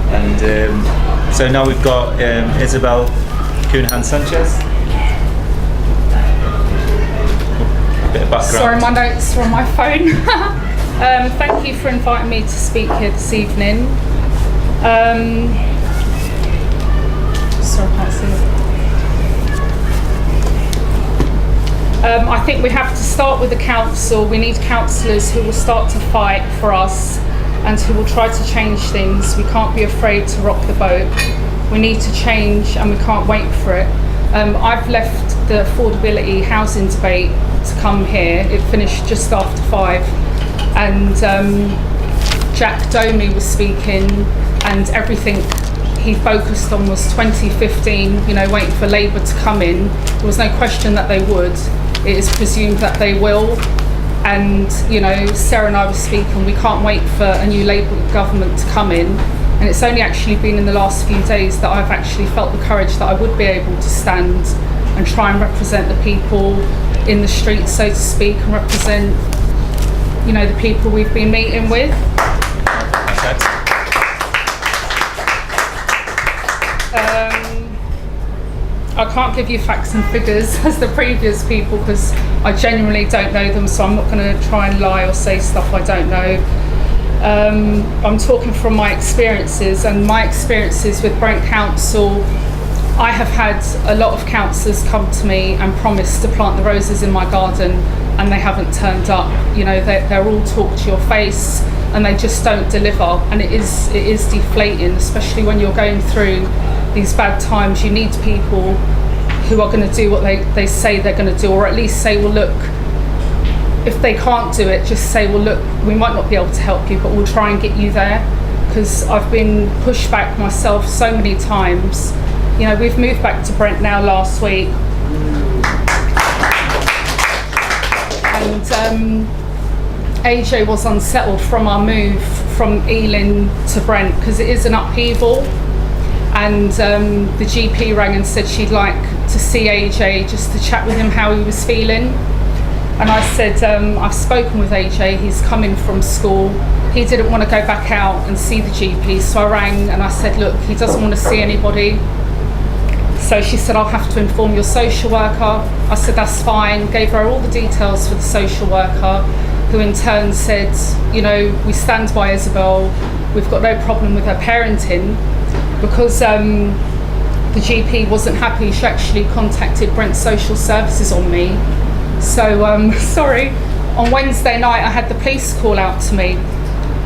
And so now we've got Isabel Counihan-Sanchez. A bit of background. Sorry, my notes are on my phone. Thank you for inviting me to speak here this evening. Sorry, I can't see it. I think we have to start with the council. We need councillors who will start to fight for us and who will try to change things. We can't be afraid to rock the boat. We need to change and we can't wait for it. I've left the affordability housing debate to come here. It finished just after 5 and Jack Domi was speaking and everything he focused on was 2015, waiting for Labour to come in. There was no question that they would. It is presumed that they will. And, Sarah and I were speaking, we can't wait for a new Labour government to come in. And it's only actually been in the last few days that I've actually felt the courage that I would be able to stand and try and represent the people in the streets, so to speak, and represent, the people we've been meeting with. I can't give you facts and figures as the previous people because I genuinely don't know them, so I'm not going to try and lie or say stuff I don't know. I'm talking from my experiences, and my experiences with Brent Council, I have had a lot of councillors come to me and promise to plant the roses in my garden and they haven't turned up. They're all talk to your face and they just don't deliver, and it is deflating, especially when you're going through these bad times. You need people who are going to do what they say they're going to do, or at least say, well look, if they can't do it, just say, well look, we might not be able to help you, but we'll try and get you there. Because I've been pushed back myself so many times. We've moved back to Brent now last week, and AJ was unsettled from our move from Ealing to Brent because it is an upheaval. And the GP rang and said she'd like to see AJ just to chat with him how he was feeling. And I said, I've spoken with AJ, he's coming from school. He didn't want to go back out and see the GP, so I rang and I said, look, he doesn't want to see anybody. So she said, I'll have to inform your social worker. I said, that's fine. Gave her all the details for the social worker, who in turn said, we stand by Isabel. We've got no problem with her parenting. Because the GP wasn't happy, she actually contacted Brent Social Services on me. So, sorry, on Wednesday night I had the police call out to me,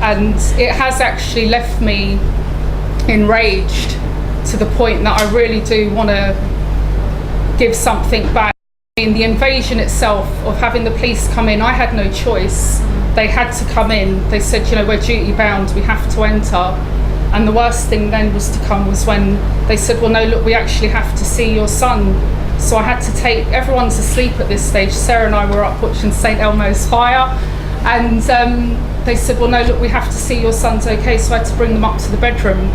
and it has actually left me enraged to the point that I really do want to give something back. In the invasion itself of having the police come in, I had no choice. They had to come in. They said, we're duty bound, we have to enter. And the worst thing then was to come was when they said, well, no, look, we actually have to see your son. So I had to take, everyone's asleep at this stage. Sarah and I were up watching St. Elmo's fire. And they said, well, no, look, we have to see your son's okay. So I had to bring them up to the bedroom.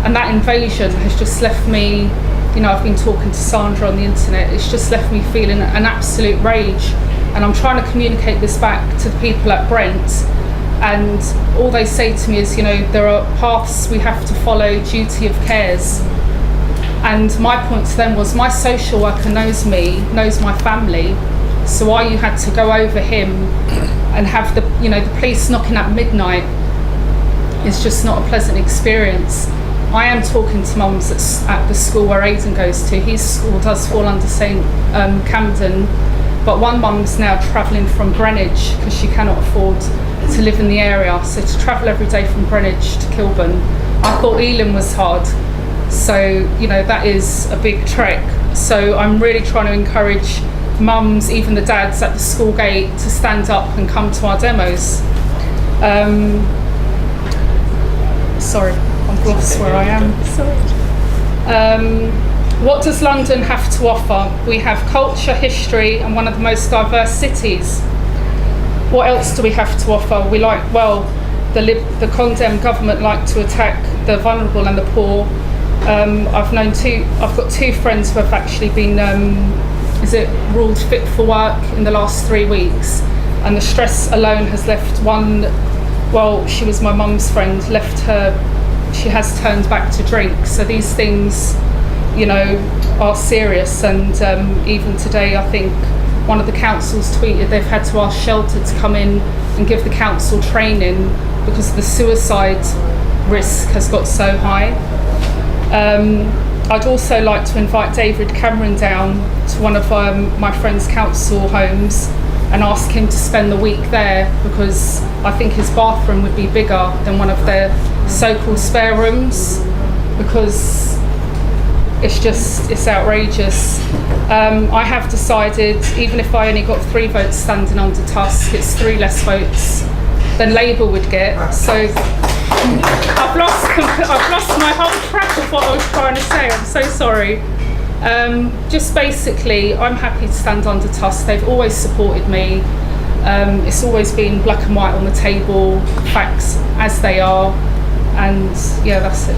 And that invasion has just left me, I've been talking to Sandra on the internet. It's just left me feeling an absolute rage. And I'm trying to communicate this back to the people at Brent. And all they say to me is, there are paths we have to follow, duty of cares. And my point to them was, my social worker knows me, knows my family, so why you had to go over him and have the police knocking at midnight is just not a pleasant experience. I am talking to mums at the school where Aidan goes to. His school does fall under St. Camden, but one mum's now travelling from Greenwich because she cannot afford to live in the area, so to travel every day from Greenwich to Kilburn. I thought Ealing was hard, so that is a big trek. So I'm really trying to encourage mums, even the dads at the school gate, to stand up and come to our demos. Sorry, I've lost where I am. Sorry. What does London have to offer? We have culture, history, and one of the most diverse cities. What else do we have to offer? The condemned government like to attack the vulnerable and the poor. I've got 2 friends who have actually been ruled fit for work in the last 3 weeks, and the stress alone has left one, she was my mum's friend, left her she has turned back to drink. So these things, you know, are serious. And even today, I think one of the councils tweeted they've had to ask Shelter to come in and give the council training because the suicide risk has got so high. I'd also like to invite David Cameron down to one of my friend's council homes and ask him to spend the week there, because I think his bathroom would be bigger than one of their so-called spare rooms, because it's outrageous. I have decided, even if I only got 3 votes standing under TUSC, it's 3 less votes than Labour would get. So I've lost my whole track of what I was trying to say. I'm so sorry. Just basically, I'm happy to stand under TUSC. They've always supported me. It's always been black and white on the table, facts as they are, and yeah, that's it.